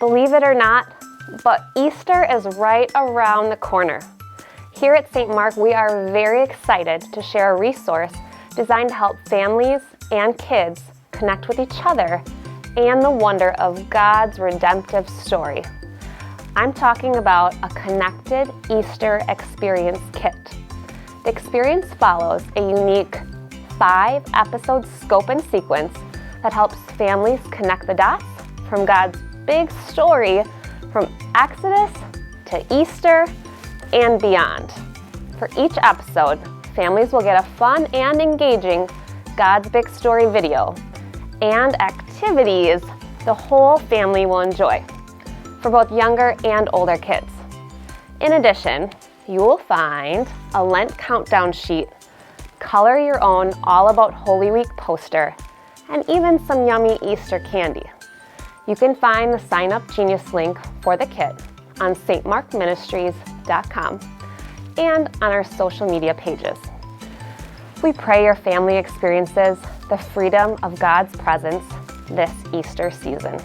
Believe it or not, but Easter is right around the corner. Here at St. Mark, we are very excited to share a resource designed to help families and kids connect with each other and the wonder of God's redemptive story. I'm talking about a Connected Easter Experience Kit. The experience follows a unique 5-episode scope and sequence that helps families connect the dots from God's big story from Exodus to Easter and beyond. For each episode, families will get a fun and engaging God's Big Story video and activities the whole family will enjoy for both younger and older kids. In addition, you will find a Lent countdown sheet, color your own All About Holy Week poster, and even some yummy Easter candy. You can find the Sign Up Genius link for the kit on stmarkministries.com and on our social media pages. We pray your family experiences the freedom of God's presence this Easter season.